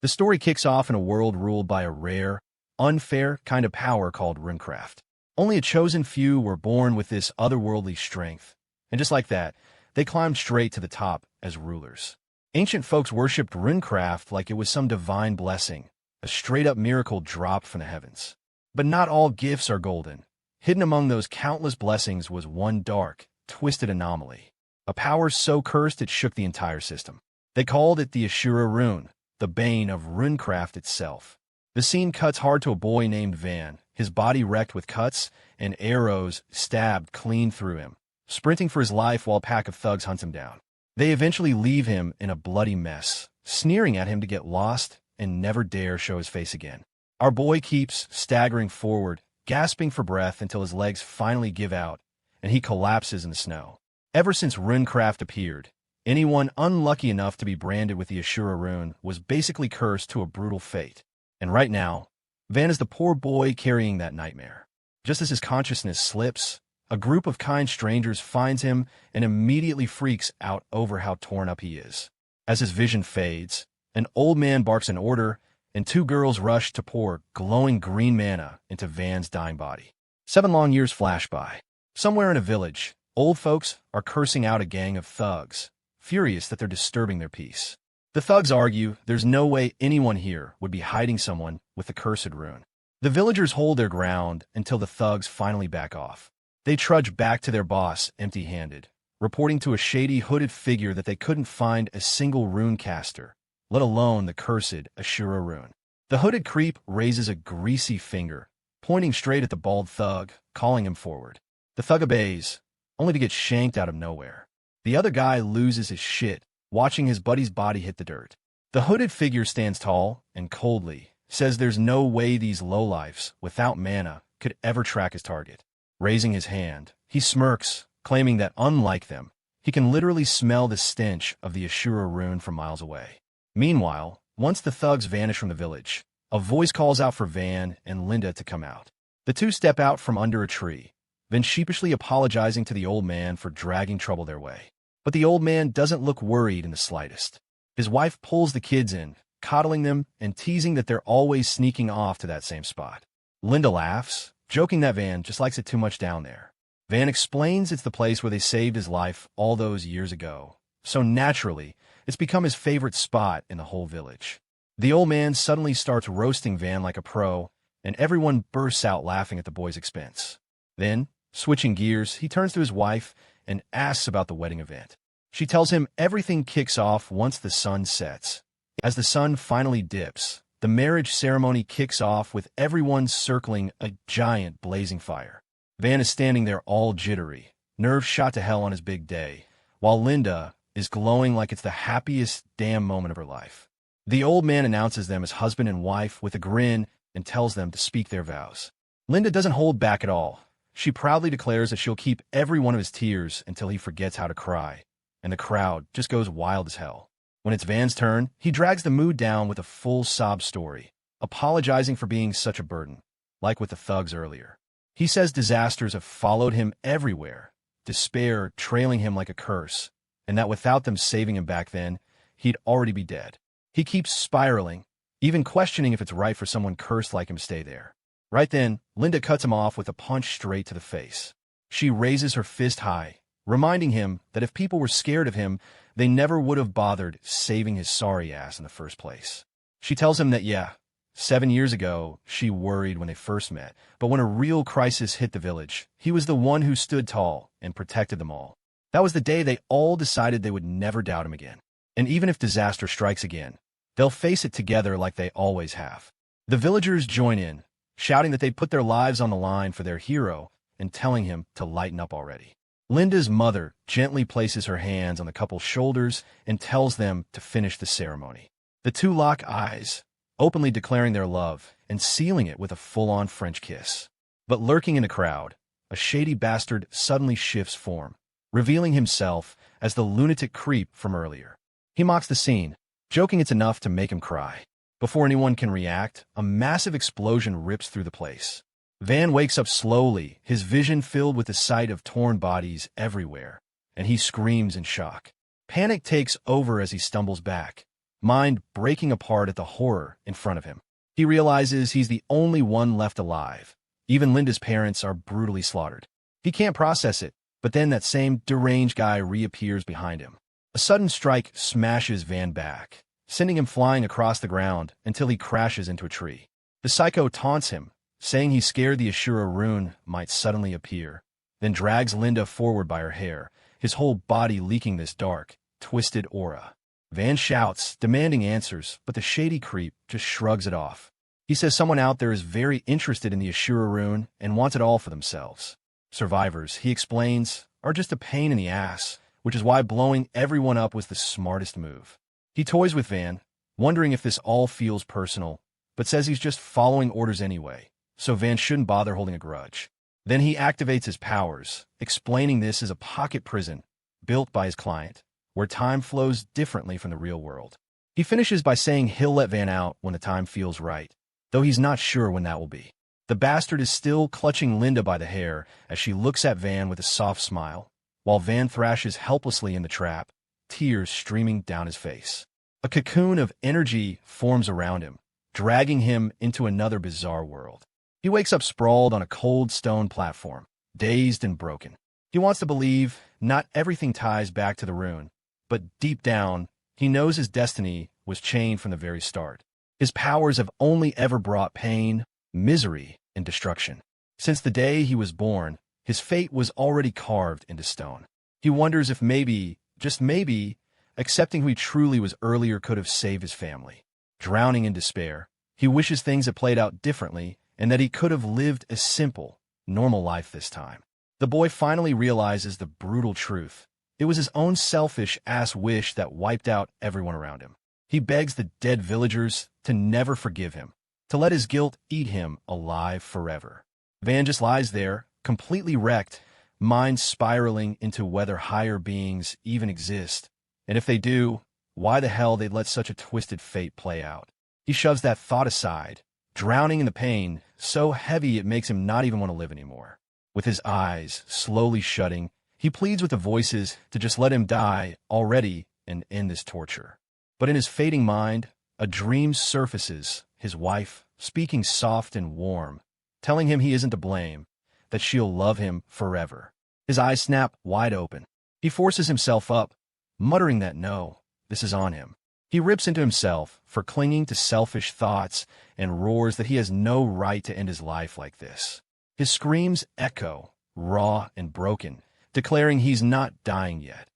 The story kicks off in a world ruled by a rare, unfair kind of power called runecraft. Only a chosen few were born with this otherworldly strength, and just like that, they climbed straight to the top as rulers. Ancient folks worshipped runecraft like it was some divine blessing, a straight-up miracle dropped from the heavens. But not all gifts are golden. Hidden among those countless blessings was one dark, twisted anomaly, a power so cursed it shook the entire system. They called it the Ashura rune, the bane of runecraft itself. The scene cuts hard to a boy named Van, his body wrecked with cuts and arrows stabbed clean through him, sprinting for his life while a pack of thugs hunts him down. They eventually leave him in a bloody mess, sneering at him to get lost and never dare show his face again. Our boy keeps staggering forward, gasping for breath until his legs finally give out, and he collapses in the snow. Ever since runecraft appeared, anyone unlucky enough to be branded with the Ashura rune was basically cursed to a brutal fate. And right now, Van is the poor boy carrying that nightmare. Just as his consciousness slips, a group of kind strangers finds him and immediately freaks out over how torn up he is. As his vision fades, an old man barks an order, and two girls rush to pour glowing green mana into Van's dying body. 7 long years flash by. Somewhere in a village, old folks are cursing out a gang of thugs, furious that they're disturbing their peace. The thugs argue there's no way anyone here would be hiding someone with the cursed rune. The villagers hold their ground until the thugs finally back off. They trudge back to their boss empty-handed, reporting to a shady hooded figure that they couldn't find a single rune caster, let alone the cursed Ashura rune. The hooded creep raises a greasy finger, pointing straight at the bald thug, calling him forward. The thug obeys, only to get shanked out of nowhere. The other guy loses his shit, watching his buddy's body hit the dirt. The hooded figure stands tall and coldly, says there's no way these lowlifes, without mana, could ever track his target. Raising his hand, he smirks, claiming that unlike them, he can literally smell the stench of the Ashura rune from miles away. Meanwhile, once the thugs vanish from the village, a voice calls out for Van and Linda to come out. The two step out from under a tree, then sheepishly apologizing to the old man for dragging trouble their way. But the old man doesn't look worried in the slightest. His wife pulls the kids in, coddling them and teasing that they're always sneaking off to that same spot. Linda laughs, joking that Van just likes it too much down there. Van explains it's the place where they saved his life all those years ago, so naturally, it's become his favorite spot in the whole village. The old man suddenly starts roasting Van like a pro, and everyone bursts out laughing at the boy's expense. Then, switching gears, he turns to his wife and asks about the wedding event. She tells him everything kicks off once the sun sets. As the sun finally dips, the marriage ceremony kicks off with everyone circling a giant blazing fire. Van is standing there all jittery, nerves shot to hell on his big day, while Linda is glowing like it's the happiest damn moment of her life. The old man announces them as husband and wife with a grin and tells them to speak their vows. Linda doesn't hold back at all. She proudly declares that she'll keep every one of his tears until he forgets how to cry, and the crowd just goes wild as hell. When it's Van's turn, he drags the mood down with a full sob story, apologizing for being such a burden, like with the thugs earlier. He says disasters have followed him everywhere, despair trailing him like a curse, and that without them saving him back then, he'd already be dead. He keeps spiraling, even questioning if it's right for someone cursed like him to stay there. Right then, Linda cuts him off with a punch straight to the face. She raises her fist high, reminding him that if people were scared of him, they never would have bothered saving his sorry ass in the first place. She tells him that, 7 years ago, she worried when they first met, but when a real crisis hit the village, he was the one who stood tall and protected them all. That was the day they all decided they would never doubt him again. And even if disaster strikes again, they'll face it together like they always have. The villagers join in, shouting that they put their lives on the line for their hero and telling him to lighten up already. Linda's mother gently places her hands on the couple's shoulders and tells them to finish the ceremony. The two lock eyes, openly declaring their love and sealing it with a full-on French kiss. But lurking in the crowd, a shady bastard suddenly shifts form, revealing himself as the lunatic creep from earlier. He mocks the scene, joking it's enough to make him cry. Before anyone can react, a massive explosion rips through the place. Van wakes up slowly, his vision filled with the sight of torn bodies everywhere, and he screams in shock. Panic takes over as he stumbles back, mind breaking apart at the horror in front of him. He realizes he's the only one left alive. Even Linda's parents are brutally slaughtered. He can't process it, but then that same deranged guy reappears behind him. A sudden strike smashes Van back, sending him flying across the ground until he crashes into a tree. The psycho taunts him, saying he's scared the Ashura rune might suddenly appear, then drags Linda forward by her hair, his whole body leaking this dark, twisted aura. Van shouts, demanding answers, but the shady creep just shrugs it off. He says someone out there is very interested in the Ashura rune and wants it all for themselves. Survivors, he explains, are just a pain in the ass, which is why blowing everyone up was the smartest move. He toys with Van, wondering if this all feels personal, but says he's just following orders anyway, so Van shouldn't bother holding a grudge. Then he activates his powers, explaining this as a pocket prison built by his client, where time flows differently from the real world. He finishes by saying he'll let Van out when the time feels right, though he's not sure when that will be. The bastard is still clutching Linda by the hair as she looks at Van with a soft smile, while Van thrashes helplessly in the trap, tears streaming down his face. A cocoon of energy forms around him, dragging him into another bizarre world. He wakes up sprawled on a cold stone platform, dazed and broken. He wants to believe not everything ties back to the rune, but deep down, he knows his destiny was chained from the very start. His powers have only ever brought pain, misery, and destruction. Since the day he was born, his fate was already carved into stone. He wonders if maybe, just maybe, accepting who he truly was earlier could have saved his family. Drowning in despair, he wishes things had played out differently and that he could have lived a simple, normal life this time. The boy finally realizes the brutal truth. It was his own selfish-ass wish that wiped out everyone around him. He begs the dead villagers to never forgive him, to let his guilt eat him alive forever. Van just lies there, completely wrecked, mind spiraling into whether higher beings even exist, and if they do, why the hell they'd let such a twisted fate play out. He shoves that thought aside, drowning in the pain so heavy it makes him not even want to live anymore. With his eyes slowly shutting, he pleads with the voices to just let him die already and end this torture. But in his fading mind, a dream surfaces, his wife, speaking soft and warm, telling him he isn't to blame, that she'll love him forever. His eyes snap wide open. He forces himself up, muttering that no, this is on him. He rips into himself for clinging to selfish thoughts and roars that he has no right to end his life like this. His screams echo, raw and broken, declaring he's not dying yet.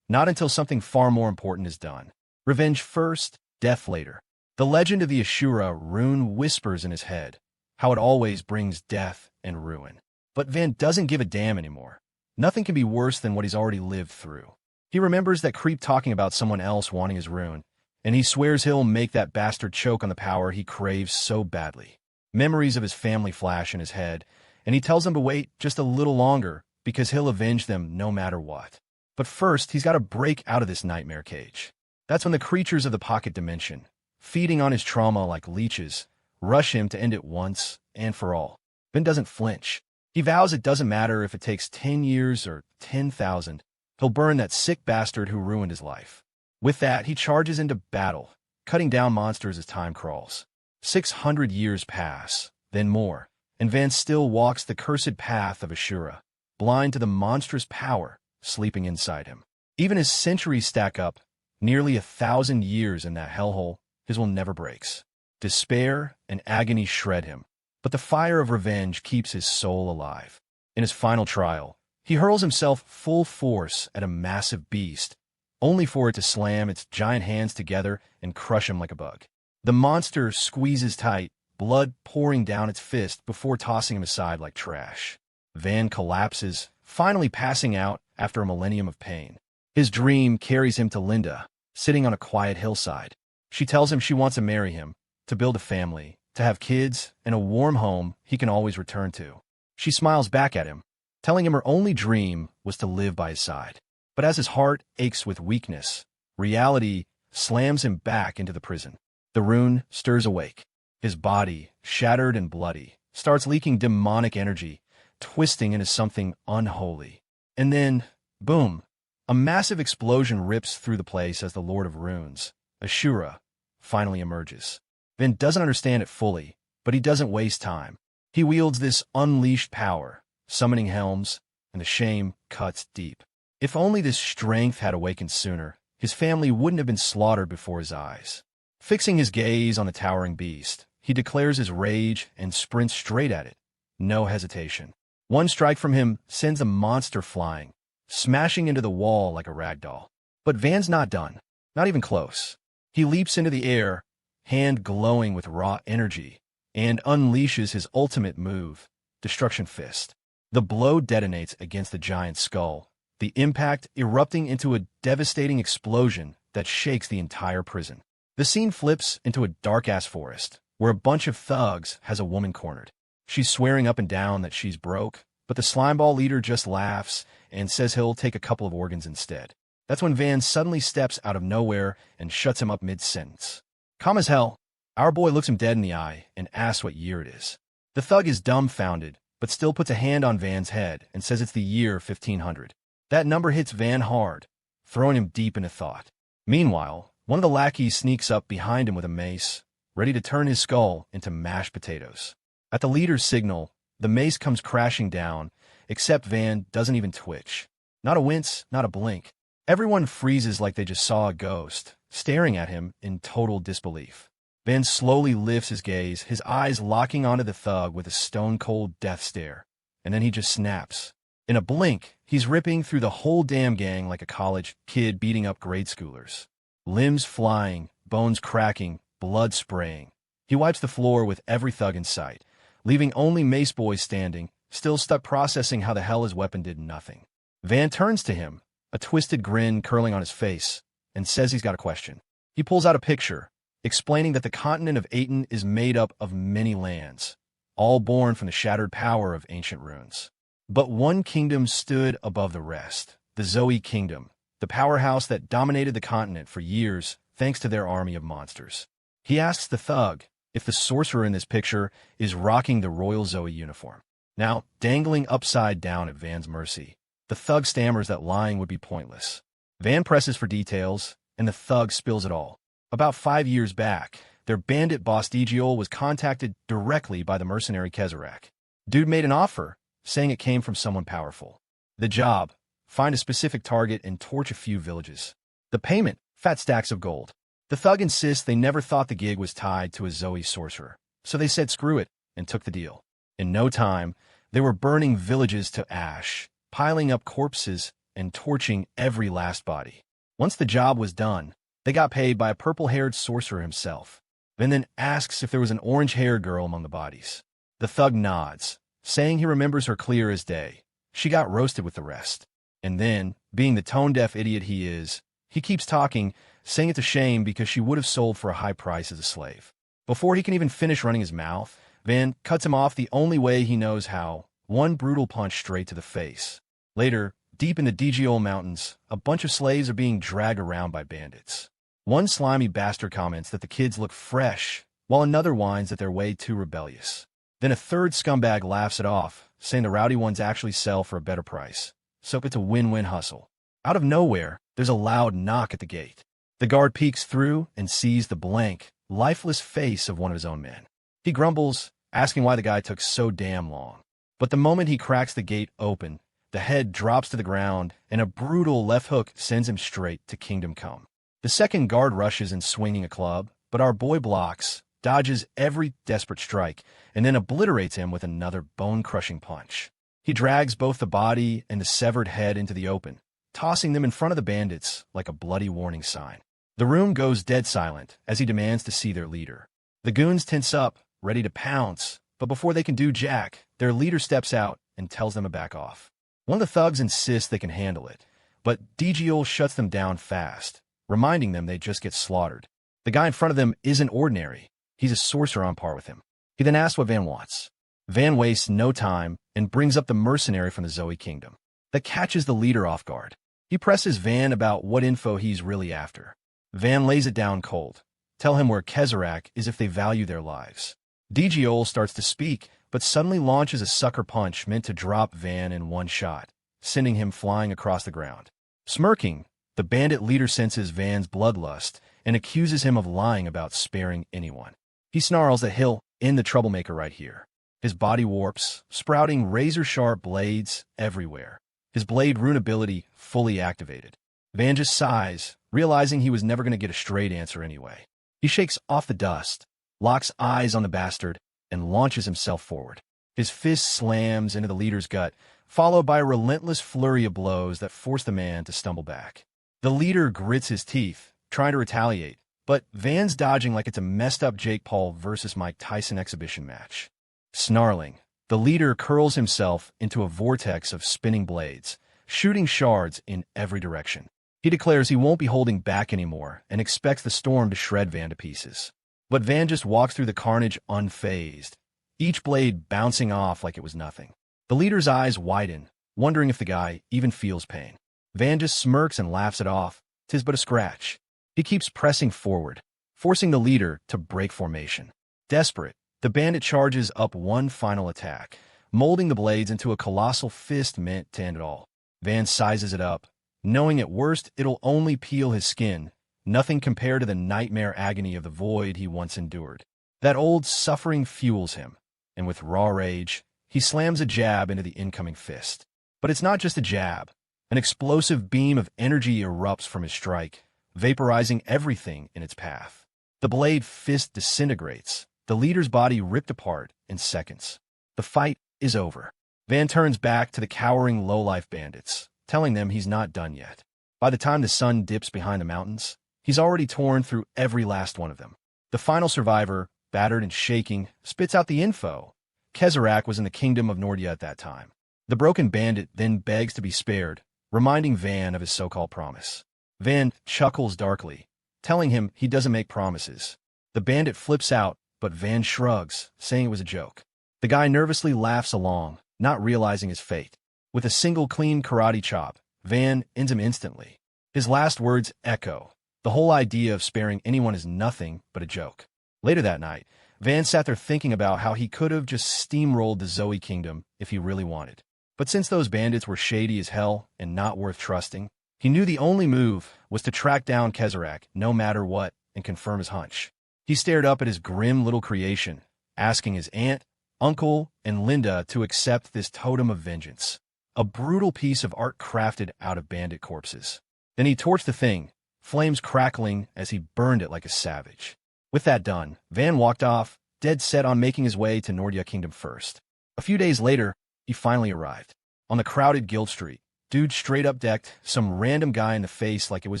Not until something far more important is done. Revenge first, death later. The legend of the Ashura rune whispers in his head, how it always brings death and ruin. But Van doesn't give a damn anymore. Nothing can be worse than what he's already lived through. He remembers that creep talking about someone else wanting his rune, and he swears he'll make that bastard choke on the power he craves so badly. Memories of his family flash in his head, and he tells them to wait just a little longer because he'll avenge them no matter what. But first, he's got to break out of this nightmare cage. That's when the creatures of the pocket dimension, feeding on his trauma like leeches, rush him to end it once and for all. Ben doesn't flinch. He vows it doesn't matter if it takes 10 years or 10,000. He'll burn that sick bastard who ruined his life. With that, he charges into battle, cutting down monsters as time crawls. 600 years pass, then more, and Van still walks the cursed path of Ashura, blind to the monstrous power sleeping inside him. Even as centuries stack up, nearly 1,000 years in that hellhole, his will never breaks. Despair and agony shred him, but the fire of revenge keeps his soul alive. In his final trial, he hurls himself full force at a massive beast, only for it to slam its giant hands together and crush him like a bug. The monster squeezes tight, blood pouring down its fist before tossing him aside like trash. Van collapses, finally passing out after a millennium of pain. His dream carries him to Linda, sitting on a quiet hillside. She tells him she wants to marry him, to build a family, to have kids, and a warm home he can always return to. She smiles back at him, telling him her only dream was to live by his side. But as his heart aches with weakness, reality slams him back into the prison. The rune stirs awake. His body, shattered and bloody, starts leaking demonic energy, twisting into something unholy. And then, boom, a massive explosion rips through the place as the Lord of Runes, Ashura, finally emerges. Van doesn't understand it fully, but he doesn't waste time. He wields this unleashed power, summoning helms, and the shame cuts deep. If only this strength had awakened sooner, his family wouldn't have been slaughtered before his eyes. Fixing his gaze on the towering beast, he declares his rage and sprints straight at it. No hesitation. One strike from him sends the monster flying, smashing into the wall like a rag doll. But Van's not done. Not even close. He leaps into the air, hand glowing with raw energy, and unleashes his ultimate move, Destruction Fist. The blow detonates against the giant's skull, the impact erupting into a devastating explosion that shakes the entire prison. The scene flips into a dark-ass forest, where a bunch of thugs has a woman cornered. She's swearing up and down that she's broke, but the slimeball leader just laughs and says he'll take a couple of organs instead. That's when Van suddenly steps out of nowhere and shuts him up mid-sentence. Calm as hell, our boy looks him dead in the eye and asks what year it is. The thug is dumbfounded, but still puts a hand on Van's head and says it's the year 1500. That number hits Van hard, throwing him deep into thought. Meanwhile, one of the lackeys sneaks up behind him with a mace, ready to turn his skull into mashed potatoes. At the leader's signal, the mace comes crashing down, except Van doesn't even twitch. Not a wince, not a blink. Everyone freezes like they just saw a ghost, staring at him in total disbelief. Van slowly lifts his gaze, his eyes locking onto the thug with a stone-cold death stare, and then he just snaps. In a blink, he's ripping through the whole damn gang like a college kid beating up grade schoolers. Limbs flying, bones cracking, blood spraying. He wipes the floor with every thug in sight, leaving only Mace Boy standing, still stuck processing how the hell his weapon did nothing. Van turns to him, a twisted grin curling on his face, and says he's got a question. He pulls out a picture, explaining that the continent of Aten is made up of many lands, all born from the shattered power of ancient runes. But one kingdom stood above the rest, the Zoe Kingdom, the powerhouse that dominated the continent for years thanks to their army of monsters. He asks the thug if the sorcerer in this picture is rocking the Royal Zoe uniform. Now, dangling upside down at Van's mercy, the thug stammers that lying would be pointless. Van presses for details, and the thug spills it all. About 5 years back, their bandit boss Digiol was contacted directly by the mercenary Kezrak. Dude made an offer, saying it came from someone powerful. The job: find a specific target and torch a few villages. The payment: fat stacks of gold. The thug insists they never thought the gig was tied to a Zoe sorcerer, so they said screw it and took the deal. In no time, they were burning villages to ash, piling up corpses, and torching every last body. Once the job was done, they got paid by a purple-haired sorcerer himself. Van then asks if there was an orange-haired girl among the bodies. The thug nods, saying he remembers her clear as day. She got roasted with the rest. And then, being the tone-deaf idiot he is, he keeps talking, saying it's a shame because she would have sold for a high price as a slave. Before he can even finish running his mouth, Van cuts him off the only way he knows how, one brutal punch straight to the face. Later, deep in the Digiol Mountains, a bunch of slaves are being dragged around by bandits. One slimy bastard comments that the kids look fresh, while another whines that they're way too rebellious. Then a third scumbag laughs it off, saying the rowdy ones actually sell for a better price. So it's a win-win hustle. Out of nowhere, there's a loud knock at the gate. The guard peeks through and sees the blank, lifeless face of one of his own men. He grumbles, asking why the guy took so damn long. But the moment he cracks the gate open, the head drops to the ground, and a brutal left hook sends him straight to Kingdom Come. The second guard rushes in swinging a club, but our boy blocks, dodges every desperate strike, and then obliterates him with another bone-crushing punch. He drags both the body and the severed head into the open, tossing them in front of the bandits like a bloody warning sign. The room goes dead silent as he demands to see their leader. The goons tense up, ready to pounce, but before they can do jack, their leader steps out and tells them to back off. One of the thugs insists they can handle it, but Digiol shuts them down fast, reminding them they just get slaughtered. The guy in front of them isn't ordinary. He's a sorcerer on par with him. He then asks what Van wants. Van wastes no time and brings up the mercenary from the Zoe Kingdom. That catches the leader off guard. He presses Van about what info he's really after. Van lays it down cold. Tell him where Kezrak is if they value their lives. Digiol starts to speak, but suddenly launches a sucker punch meant to drop Van in one shot, sending him flying across the ground. Smirking, the bandit leader senses Van's bloodlust and accuses him of lying about sparing anyone. He snarls that he'll end the troublemaker right here. His body warps, sprouting razor-sharp blades everywhere. His blade rune ability fully activated. Van just sighs, realizing he was never going to get a straight answer anyway. He shakes off the dust, locks eyes on the bastard, and launches himself forward. His fist slams into the leader's gut, followed by a relentless flurry of blows that force the man to stumble back. The leader grits his teeth, trying to retaliate, but Van's dodging like it's a messed-up Jake Paul versus Mike Tyson exhibition match. Snarling, the leader curls himself into a vortex of spinning blades, shooting shards in every direction. He declares he won't be holding back anymore and expects the storm to shred Van to pieces. But Van just walks through the carnage unfazed, each blade bouncing off like it was nothing. The leader's eyes widen, wondering if the guy even feels pain. Van just smirks and laughs it off. 'Tis but a scratch. He keeps pressing forward, forcing the leader to break formation. Desperate, the bandit charges up one final attack, molding the blades into a colossal fist meant to end it all. Van sizes it up, knowing at worst it'll only peel his skin, nothing compared to the nightmare agony of the void he once endured. That old suffering fuels him, and with raw rage, he slams a jab into the incoming fist. But it's not just a jab. An explosive beam of energy erupts from his strike, vaporizing everything in its path. The blade fist disintegrates, the leader's body ripped apart in seconds. The fight is over. Van turns back to the cowering low-life bandits, telling them he's not done yet. By the time the sun dips behind the mountains, he's already torn through every last one of them. The final survivor, battered and shaking, spits out the info. Kezerak was in the kingdom of Nordia at that time. The broken bandit then begs to be spared, reminding Van of his so-called promise. Van chuckles darkly, telling him he doesn't make promises. The bandit flips out, but Van shrugs, saying it was a joke. The guy nervously laughs along, not realizing his fate. With a single clean karate chop, Van ends him instantly. His last words echo. The whole idea of sparing anyone is nothing but a joke. Later that night, Van sat there thinking about how he could have just steamrolled the Zoe kingdom if he really wanted. But since those bandits were shady as hell and not worth trusting, he knew the only move was to track down Kezerak no matter what and confirm his hunch. He stared up at his grim little creation, asking his aunt, uncle, and Linda to accept this totem of vengeance, a brutal piece of art crafted out of bandit corpses. Then he torched the thing, flames crackling as he burned it like a savage. With that done, Van walked off, dead set on making his way to Nordia Kingdom first. A few days later, he finally arrived. On the crowded Guild Street, dude straight up decked some random guy in the face like it was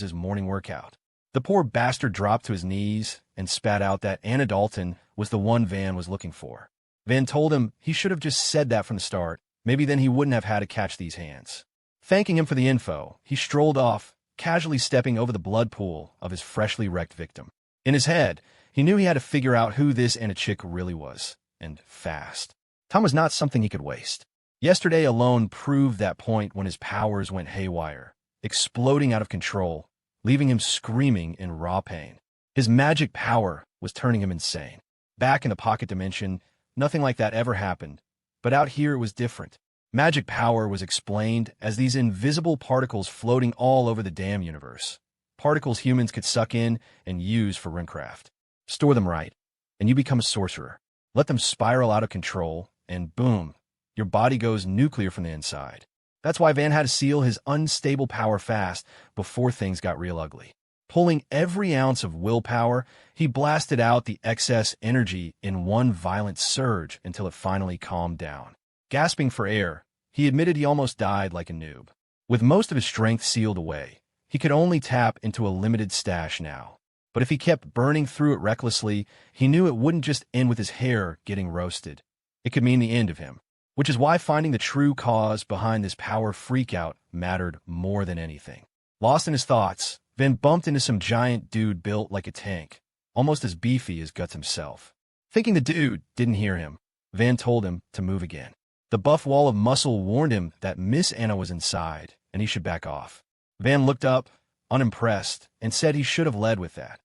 his morning workout. The poor bastard dropped to his knees and spat out that Anna Dalton was the one Van was looking for. Van told him he should have just said that from the start. Maybe then he wouldn't have had to catch these hands. Thanking him for the info, he strolled off, casually stepping over the blood pool of his freshly wrecked victim. In his head, he knew he had to figure out who this Anna chick really was, and fast. Time was not something he could waste. Yesterday alone proved that point when his powers went haywire, exploding out of control, leaving him screaming in raw pain. His magic power was turning him insane. Back in the pocket dimension, nothing like that ever happened, but out here it was different. Magic power was explained as these invisible particles floating all over the damn universe. Particles humans could suck in and use for runecraft. Store them right, and you become a sorcerer. Let them spiral out of control, and boom, your body goes nuclear from the inside. That's why Van had to seal his unstable power fast before things got real ugly. Pulling every ounce of willpower, he blasted out the excess energy in one violent surge until it finally calmed down. Gasping for air, he admitted he almost died like a noob. With most of his strength sealed away, he could only tap into a limited stash now. But if he kept burning through it recklessly, he knew it wouldn't just end with his hair getting roasted. It could mean the end of him, which is why finding the true cause behind this power freakout mattered more than anything. Lost in his thoughts, Van bumped into some giant dude built like a tank, almost as beefy as Guts himself. Thinking the dude didn't hear him, Van told him to move again. The buff wall of muscle warned him that Miss Anna was inside, and he should back off. Van looked up, unimpressed, and said he should have led with that,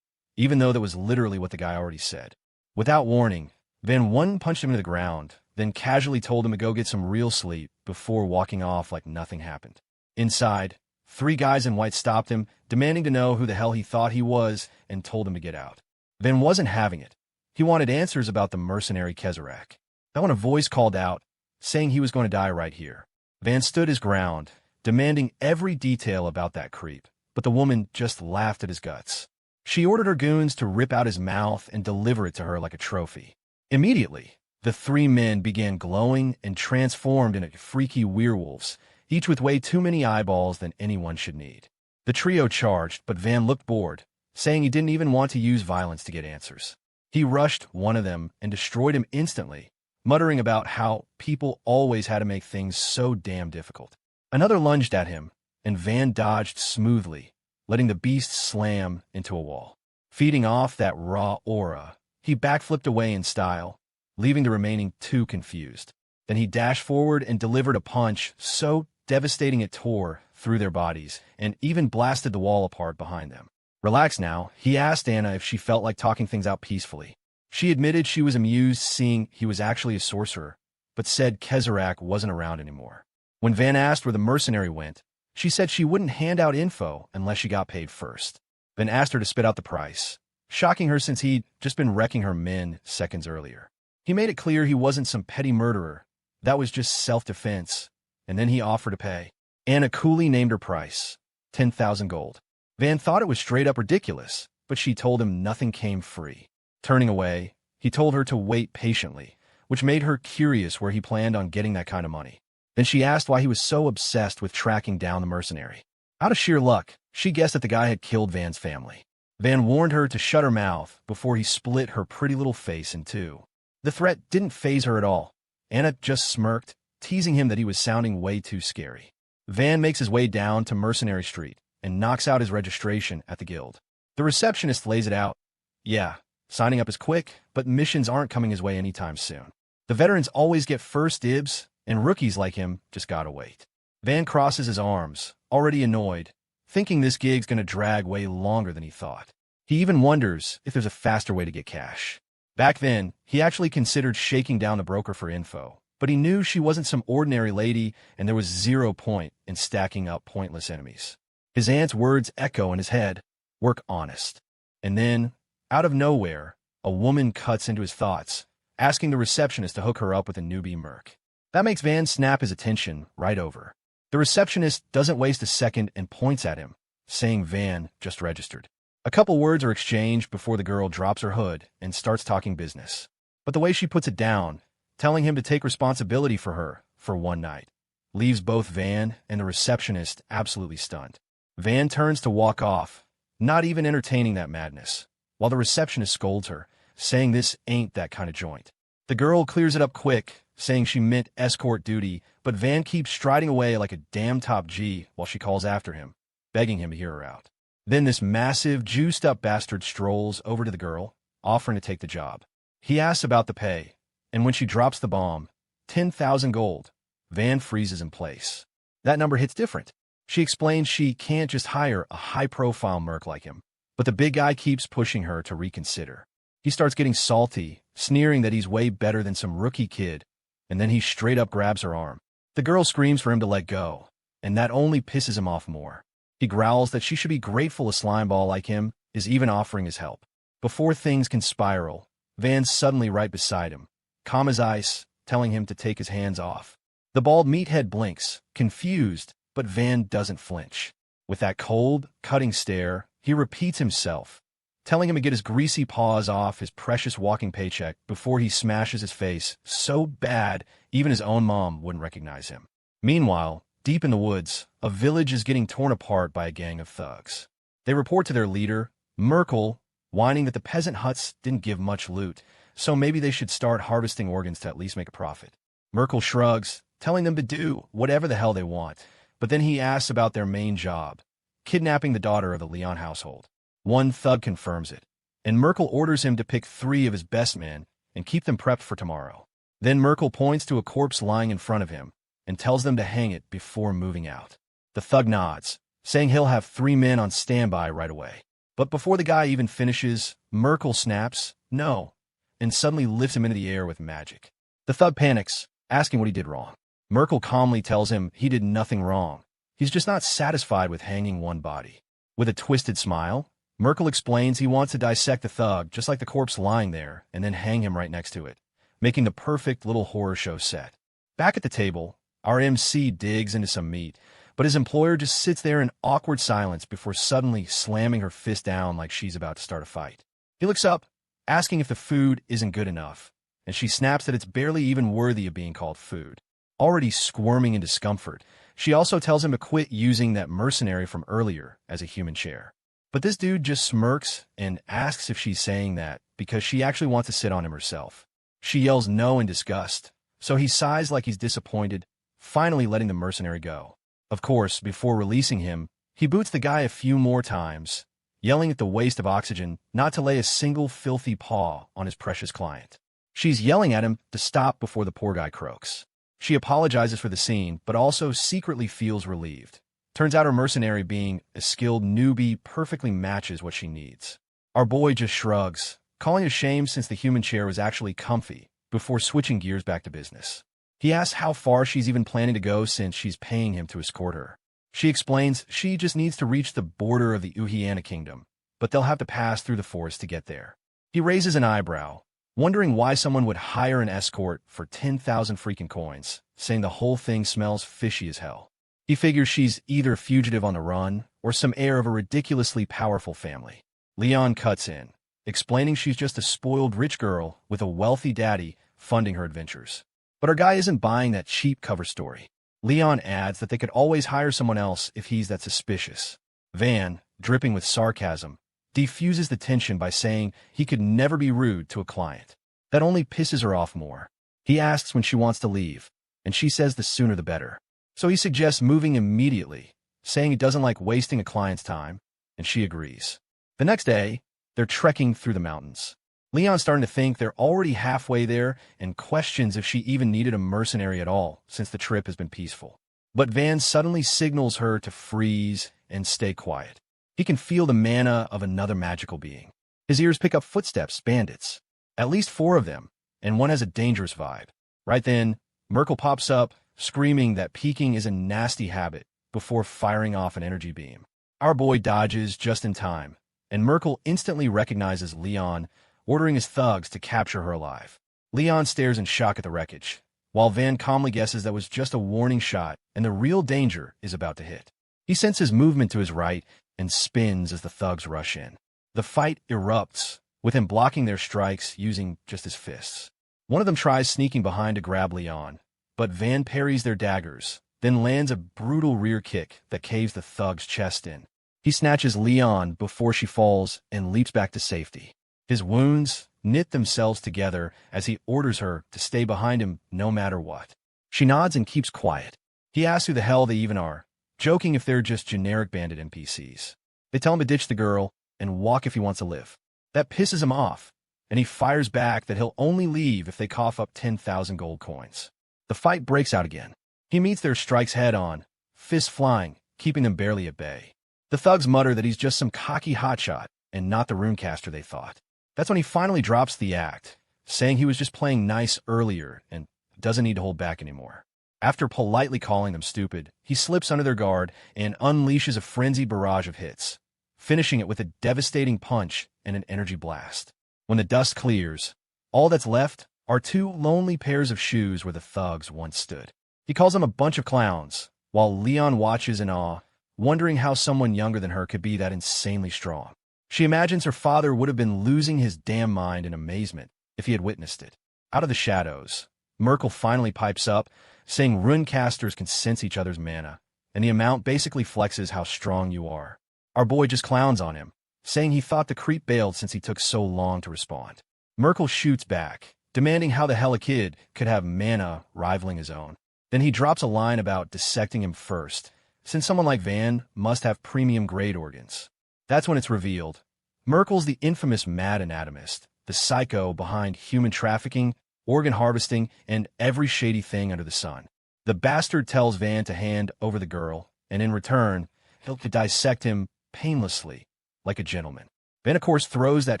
even though that was literally what the guy already said. Without warning, Van one-punched him into the ground, then casually told him to go get some real sleep before walking off like nothing happened. Inside, 3 guys in white stopped him, demanding to know who the hell he thought he was, and told him to get out. Van wasn't having it. He wanted answers about the mercenary Kezarak. That when a voice called out, saying he was going to die right here. Van stood his ground, demanding every detail about that creep, but the woman just laughed at his guts. She ordered her goons to rip out his mouth and deliver it to her like a trophy. Immediately, the 3 men began glowing and transformed into freaky werewolves, each with way too many eyeballs than anyone should need. The trio charged, but Van looked bored, saying he didn't even want to use violence to get answers. He rushed one of them and destroyed him instantly, muttering about how people always had to make things so damn difficult. Another lunged at him, and Van dodged smoothly, letting the beast slam into a wall. Feeding off that raw aura, he backflipped away in style, leaving the remaining 2 confused. Then he dashed forward and delivered a punch so devastating it tore through their bodies and even blasted the wall apart behind them. Relaxed now, he asked Anna if she felt like talking things out peacefully. She admitted she was amused seeing he was actually a sorcerer, but said Kezarak wasn't around anymore. When Van asked where the mercenary went, she said she wouldn't hand out info unless she got paid first. Van asked her to spit out the price, shocking her since he'd just been wrecking her men seconds earlier. He made it clear he wasn't some petty murderer. That was just self-defense, and then he offered to pay. Anna coolly named her price, 10,000 gold. Van thought it was straight up ridiculous, but she told him nothing came free. Turning away, he told her to wait patiently, which made her curious where he planned on getting that kind of money. Then she asked why he was so obsessed with tracking down the mercenary. Out of sheer luck, she guessed that the guy had killed Van's family. Van warned her to shut her mouth before he split her pretty little face in 2. The threat didn't faze her at all. Anna just smirked, teasing him that he was sounding way too scary. Van makes his way down to Mercenary Street and knocks out his registration at the guild. The receptionist lays it out. Yeah, signing up is quick, but missions aren't coming his way anytime soon. The veterans always get first dibs, and rookies like him just gotta wait. Van crosses his arms, already annoyed, thinking this gig's gonna drag way longer than he thought. He even wonders if there's a faster way to get cash. Back then, he actually considered shaking down the broker for info, but he knew she wasn't some ordinary lady and there was 0 point in stacking up pointless enemies. His aunt's words echo in his head, work honest. And then, out of nowhere, a woman cuts into his thoughts, asking the receptionist to hook her up with a newbie merc. That makes Van snap his attention right over. The receptionist doesn't waste a second and points at him, saying Van just registered. A couple words are exchanged before the girl drops her hood and starts talking business. But the way she puts it down, telling him to take responsibility for her for one night, leaves both Van and the receptionist absolutely stunned. Van turns to walk off, not even entertaining that madness, while the receptionist scolds her, saying this ain't that kind of joint. The girl clears it up quick, saying she meant escort duty, but Van keeps striding away like a damn top G while she calls after him, begging him to hear her out. Then this massive, juiced-up bastard strolls over to the girl, offering to take the job. He asks about the pay, and when she drops the bomb, 10,000 gold, Van freezes in place. That number hits different. She explains she can't just hire a high-profile merc like him, but the big guy keeps pushing her to reconsider. He starts getting salty, sneering that he's way better than some rookie kid, and then he straight up grabs her arm. The girl screams for him to let go, and that only pisses him off more. He growls that she should be grateful a slimeball like him is even offering his help. Before things can spiral, Van's suddenly right beside him, calm as ice, telling him to take his hands off. The bald meathead blinks, confused, but Van doesn't flinch. With that cold, cutting stare, he repeats himself, telling him to get his greasy paws off his precious walking paycheck before he smashes his face so bad even his own mom wouldn't recognize him. Meanwhile, deep in the woods, a village is getting torn apart by a gang of thugs. They report to their leader, Merkel, whining that the peasant huts didn't give much loot, so maybe they should start harvesting organs to at least make a profit. Merkel shrugs, telling them to do whatever the hell they want, but then he asks about their main job, kidnapping the daughter of the Leon household. One thug confirms it, and Merkel orders him to pick 3 of his best men and keep them prepped for tomorrow. Then Merkel points to a corpse lying in front of him and tells them to hang it before moving out. The thug nods, saying he'll have 3 men on standby right away. But before the guy even finishes, Merkel snaps, no, and suddenly lifts him into the air with magic. The thug panics, asking what he did wrong. Merkel calmly tells him he did nothing wrong, He's just not satisfied with hanging one body. With a twisted smile, Merkel explains he wants to dissect the thug just like the corpse lying there and then hang him right next to it, making the perfect little horror show set. Back at the table, our MC digs into some meat, but his employer just sits there in awkward silence before suddenly slamming her fist down like she's about to start a fight. He looks up, asking if the food isn't good enough, and she snaps that it's barely even worthy of being called food. Already squirming in discomfort, she also tells him to quit using that mercenary from earlier as a human chair. But this dude just smirks and asks if she's saying that because she actually wants to sit on him herself. She yells no in disgust, so he sighs like he's disappointed, finally letting the mercenary go. Of course, before releasing him, he boots the guy a few more times, yelling at the waste of oxygen not to lay a single filthy paw on his precious client. She's yelling at him to stop before the poor guy croaks. She apologizes for the scene, but also secretly feels relieved. Turns out her mercenary being a skilled newbie perfectly matches what she needs. Our boy just shrugs, calling it a shame since the human chair was actually comfy, before switching gears back to business. He asks how far she's even planning to go since she's paying him to escort her. She explains she just needs to reach the border of the Uhiana kingdom, but they'll have to pass through the forest to get there. He raises an eyebrow, wondering why someone would hire an escort for 10,000 freaking coins, saying the whole thing smells fishy as hell. He figures she's either a fugitive on the run or some heir of a ridiculously powerful family. Leon cuts in, explaining she's just a spoiled rich girl with a wealthy daddy funding her adventures. But our guy isn't buying that cheap cover story. Leon adds that they could always hire someone else if he's that suspicious. Van, dripping with sarcasm, defuses the tension by saying he could never be rude to a client. That only pisses her off more. He asks when she wants to leave, and she says the sooner the better. So he suggests moving immediately, saying he doesn't like wasting a client's time, and she agrees. The next day, they're trekking through the mountains. Leon's starting to think they're already halfway there and questions if she even needed a mercenary at all since the trip has been peaceful. But Van suddenly signals her to freeze and stay quiet. He can feel the mana of another magical being. His ears pick up footsteps, bandits. At least 4 of them, and one has a dangerous vibe. Right then, Merkel pops up, screaming that peeking is a nasty habit before firing off an energy beam. Our boy dodges just in time, and Merkel instantly recognizes Leon, ordering his thugs to capture her alive. Leon stares in shock at the wreckage, while Van calmly guesses that was just a warning shot and the real danger is about to hit. He senses movement to his right and spins as the thugs rush in. The fight erupts, with him blocking their strikes using just his fists. One of them tries sneaking behind to grab Leon, but Van parries their daggers, then lands a brutal rear kick that caves the thug's chest in. He snatches Leon before she falls and leaps back to safety. His wounds knit themselves together as he orders her to stay behind him no matter what. She nods and keeps quiet. He asks who the hell they even are, joking if they're just generic bandit NPCs. They tell him to ditch the girl and walk if he wants to live. That pisses him off, and he fires back that he'll only leave if they cough up 10,000 gold coins. The fight breaks out again. He meets their strikes head-on, fists flying, keeping them barely at bay. The thugs mutter that he's just some cocky hotshot and not the runecaster they thought. That's when he finally drops the act, saying he was just playing nice earlier and doesn't need to hold back anymore. After politely calling them stupid, he slips under their guard and unleashes a frenzied barrage of hits, finishing it with a devastating punch and an energy blast. When the dust clears, all that's left are 2 lonely pairs of shoes where the thugs once stood. He calls them a bunch of clowns, while Leon watches in awe, wondering how someone younger than her could be that insanely strong. She imagines her father would have been losing his damn mind in amazement if he had witnessed it. Out of the shadows, Merkel finally pipes up, saying runecasters can sense each other's mana, and the amount basically flexes how strong you are. Our boy just clowns on him, saying he thought the creep bailed since he took so long to respond. Merkel shoots back, demanding how the hell a kid could have mana rivaling his own. Then he drops a line about dissecting him first, since someone like Van must have premium-grade organs. That's when it's revealed. Merkel's the infamous mad anatomist, the psycho behind human trafficking, organ harvesting, and every shady thing under the sun. The bastard tells Van to hand over the girl, and in return, he'll dissect him painlessly, like a gentleman. Van, of course, throws that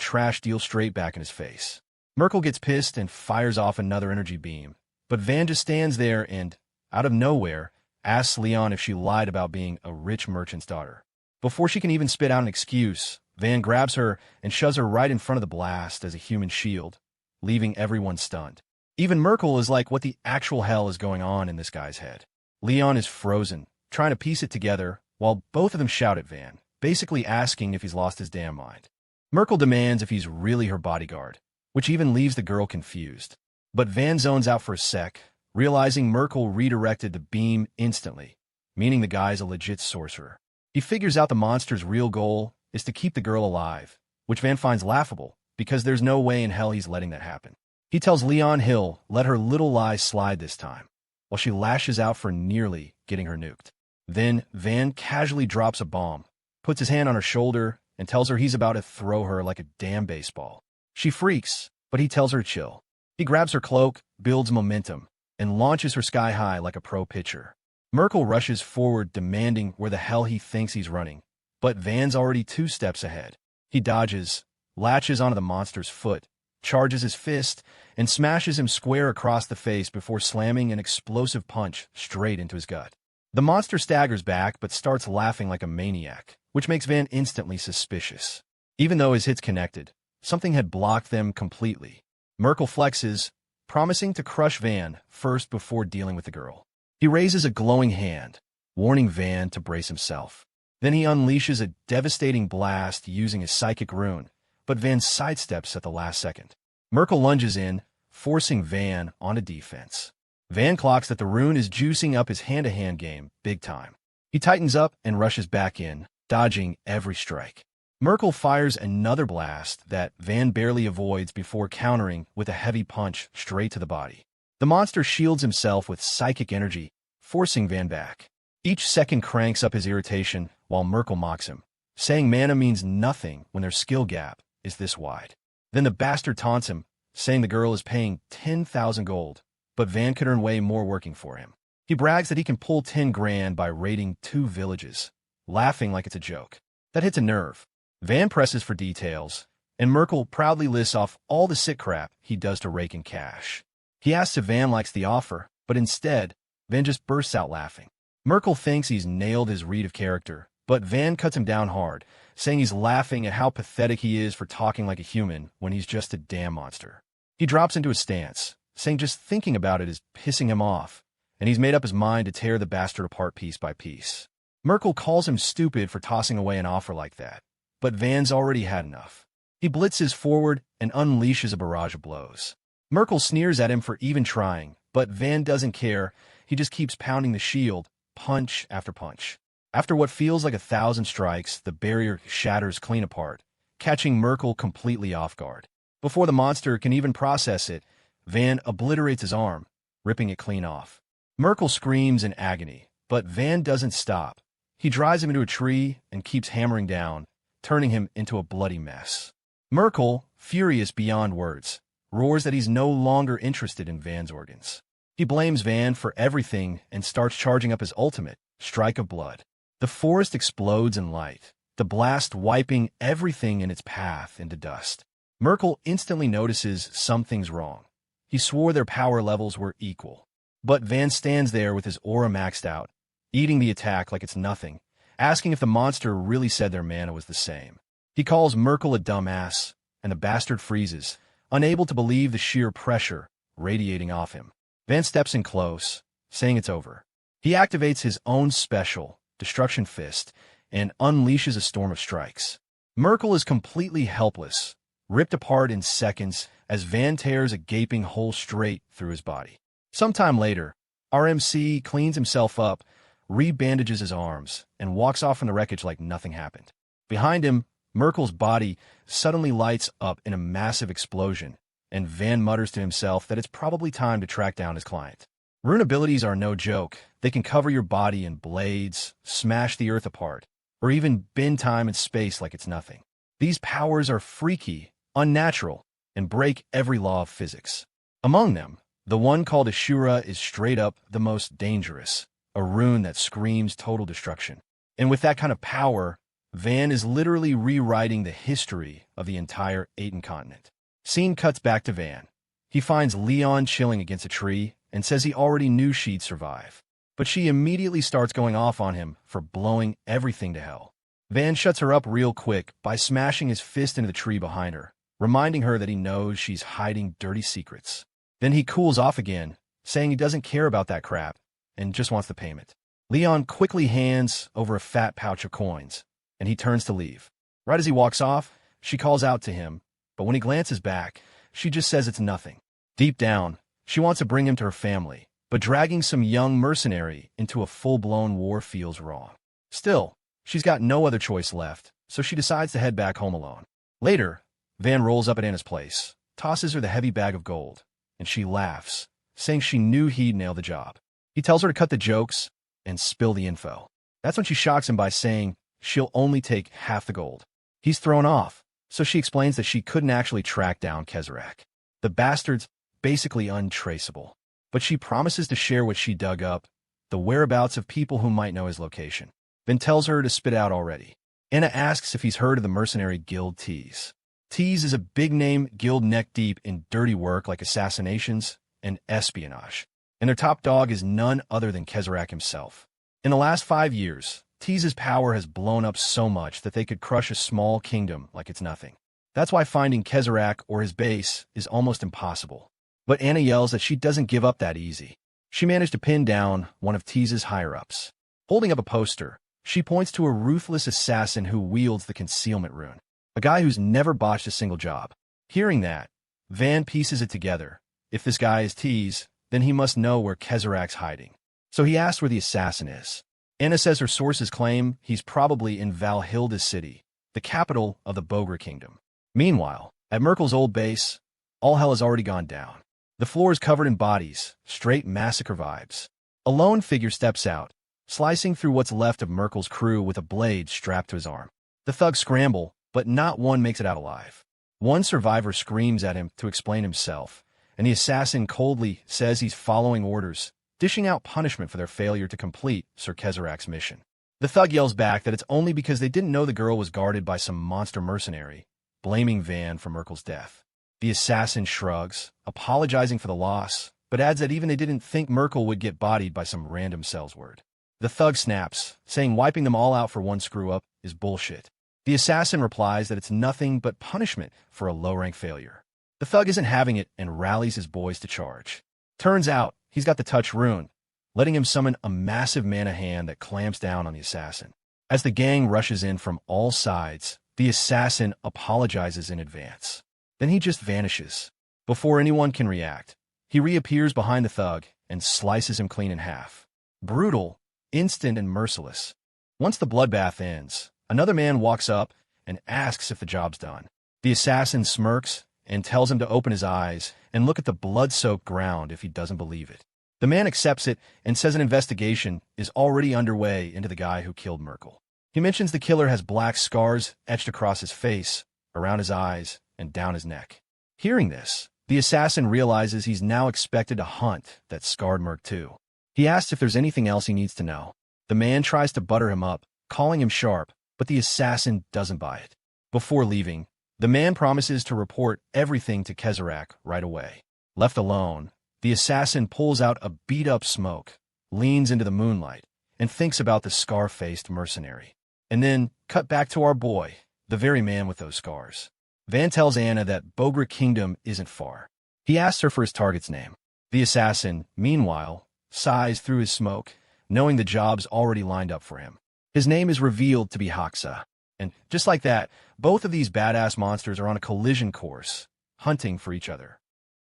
trash deal straight back in his face. Merkel gets pissed and fires off another energy beam, but Van just stands there and, out of nowhere, asks Leon if she lied about being a rich merchant's daughter. Before she can even spit out an excuse, Van grabs her and shoves her right in front of the blast as a human shield, leaving everyone stunned. Even Merkel is like, what the actual hell is going on in this guy's head? Leon is frozen, trying to piece it together, while both of them shout at Van, basically asking if he's lost his damn mind. Merkel demands if he's really her bodyguard, which even leaves the girl confused. But Van zones out for a sec, realizing Merkel redirected the beam instantly, meaning the guy's a legit sorcerer. He figures out the monster's real goal is to keep the girl alive, which Van finds laughable, because there's no way in hell he's letting that happen. He tells Leon he'll let her little lies slide this time, while she lashes out for nearly getting her nuked. Then Van casually drops a bomb, puts his hand on her shoulder, and tells her he's about to throw her like a damn baseball. She freaks, but he tells her to chill. He grabs her cloak, builds momentum, and launches her sky high like a pro pitcher. Merkel rushes forward, demanding where the hell he thinks he's running, but Van's already 2 steps ahead. He dodges, latches onto the monster's foot, charges his fist, and smashes him square across the face before slamming an explosive punch straight into his gut. The monster staggers back but starts laughing like a maniac, which makes Van instantly suspicious. Even though his hits connected, something had blocked them completely. Merkel flexes, promising to crush Van first before dealing with the girl. He raises a glowing hand, warning Van to brace himself. Then he unleashes a devastating blast using his psychic rune, but Van sidesteps at the last second. Merkel lunges in, forcing Van onto defense. Van clocks that the rune is juicing up his hand-to-hand game big time. He tightens up and rushes back in, dodging every strike. Merkel fires another blast that Van barely avoids before countering with a heavy punch straight to the body. The monster shields himself with psychic energy, forcing Van back. Each second cranks up his irritation while Merkel mocks him, saying mana means nothing when their skill gap is this wide. Then the bastard taunts him, saying the girl is paying 10,000 gold, but Van could earn way more working for him. He brags that he can pull 10 grand by raiding 2 villages, laughing like it's a joke. That hits a nerve. Van presses for details, and Merkel proudly lists off all the sick crap he does to rake in cash. He asks if Van likes the offer, but instead, Van just bursts out laughing. Merkel thinks he's nailed his read of character, but Van cuts him down hard, saying he's laughing at how pathetic he is for talking like a human when he's just a damn monster. He drops into a stance, saying just thinking about it is pissing him off, and he's made up his mind to tear the bastard apart piece by piece. Merkel calls him stupid for tossing away an offer like that, but Van's already had enough. He blitzes forward and unleashes a barrage of blows. Merkel sneers at him for even trying, but Van doesn't care. He just keeps pounding the shield, punch after punch. After what feels like 1,000 strikes, the barrier shatters clean apart, catching Merkel completely off guard. Before the monster can even process it, Van obliterates his arm, ripping it clean off. Merkel screams in agony, but Van doesn't stop. He drives him into a tree and keeps hammering down, turning him into a bloody mess. Merkel, furious beyond words, roars that he's no longer interested in Van's organs. He blames Van for everything and starts charging up his ultimate, Strike of Blood. The forest explodes in light, the blast wiping everything in its path into dust. Merkel instantly notices something's wrong. He swore their power levels were equal. But Van stands there with his aura maxed out, eating the attack like it's nothing, asking if the monster really said their mana was the same. He calls Merkel a dumbass, and the bastard freezes, unable to believe the sheer pressure radiating off him. Van steps in close, saying it's over. He activates his own special, Destruction Fist, and unleashes a storm of strikes. Merkel is completely helpless, ripped apart in seconds as Van tears a gaping hole straight through his body. Sometime later, RMC cleans himself up, re-bandages his arms, and walks off from the wreckage like nothing happened. Behind him, Merkel's body suddenly lights up in a massive explosion, and Van mutters to himself that it's probably time to track down his client. Rune abilities are no joke. They can cover your body in blades, smash the earth apart, or even bend time and space like it's nothing. These powers are freaky, unnatural, and break every law of physics. Among them, the one called Ashura is straight up the most dangerous, a rune that screams total destruction. And with that kind of power, Van is literally rewriting the history of the entire Aten continent. Scene cuts back to Van. He finds Leon chilling against a tree and says he already knew she'd survive. but she immediately starts going off on him for blowing everything to hell. Van shuts her up real quick by smashing his fist into the tree behind her, reminding her that he knows she's hiding dirty secrets. Then he cools off again, saying he doesn't care about that crap and just wants the payment. Leon quickly hands over a fat pouch of coins, and he turns to leave. Right as he walks off, she calls out to him, but when he glances back, she just says it's nothing. Deep down, she wants to bring him to her family, but dragging some young mercenary into a full-blown war feels wrong. Still, she's got no other choice left, so she decides to head back home alone. Later, Van rolls up at Anna's place, tosses her the heavy bag of gold, and she laughs, saying she knew he'd nail the job. He tells her to cut the jokes and spill the info. That's when she shocks him by saying she'll only take half the gold. He's thrown off, so she explains that she couldn't actually track down Kezerak. The bastard's basically untraceable, but she promises to share what she dug up, the whereabouts of people who might know his location. Then tells her to spit out already. Anna asks if he's heard of the mercenary guild Tease. Tease is a big-name guild neck-deep in dirty work like assassinations and espionage, and their top dog is none other than Kezerak himself. In the last 5 years, Tease's power has blown up so much that they could crush a small kingdom like it's nothing. That's why finding Kezerak or his base is almost impossible. But Anna yells that she doesn't give up that easy. She managed to pin down one of Tease's higher-ups. Holding up a poster, she points to a ruthless assassin who wields the concealment rune, a guy who's never botched a single job. Hearing that, Van pieces it together. If this guy is Tease, then he must know where Kezerak's hiding. So he asks where the assassin is. Anna says her sources claim he's probably in Valhilda City, the capital of the Bogra Kingdom. Meanwhile, at Merkel's old base, all hell has already gone down. The floor is covered in bodies, straight massacre vibes. A lone figure steps out, slicing through what's left of Merkel's crew with a blade strapped to his arm. The thugs scramble, but not one makes it out alive. One survivor screams at him to explain himself, and the assassin coldly says he's following orders, dishing out punishment for their failure to complete Sir Kezerak's mission. The thug yells back that it's only because they didn't know the girl was guarded by some monster mercenary, blaming Van for Merkel's death. The assassin shrugs, apologizing for the loss, but adds that even they didn't think Merkel would get bodied by some random Sellsword. The thug snaps, saying wiping them all out for one screw-up is bullshit. The assassin replies that it's nothing but punishment for a low-rank failure. The thug isn't having it and rallies his boys to charge. Turns out, he's got the touch rune, letting him summon a massive mana hand that clamps down on the assassin. As the gang rushes in from all sides, the assassin apologizes in advance. Then he just vanishes. Before anyone can react, he reappears behind the thug and slices him clean in half. Brutal, instant, and merciless. Once the bloodbath ends, another man walks up and asks if the job's done. The assassin smirks and tells him to open his eyes and look at the blood-soaked ground if he doesn't believe it. The man accepts it and says an investigation is already underway into the guy who killed Merkel. He mentions the killer has black scars etched across his face, around his eyes, and down his neck. Hearing this, the assassin realizes he's now expected to hunt that scarred Merc too. He asks if there's anything else he needs to know. The man tries to butter him up, calling him sharp, but the assassin doesn't buy it. Before leaving, the man promises to report everything to Kezerak right away. Left alone, the assassin pulls out a beat-up smoke, leans into the moonlight, and thinks about the scar-faced mercenary. And then, cut back to our boy, the very man with those scars. Van tells Anna that Bogra Kingdom isn't far. He asks her for his target's name. The assassin, meanwhile, sighs through his smoke, knowing the job's already lined up for him. His name is revealed to be Haxa. And just like that, both of these badass monsters are on a collision course, hunting for each other.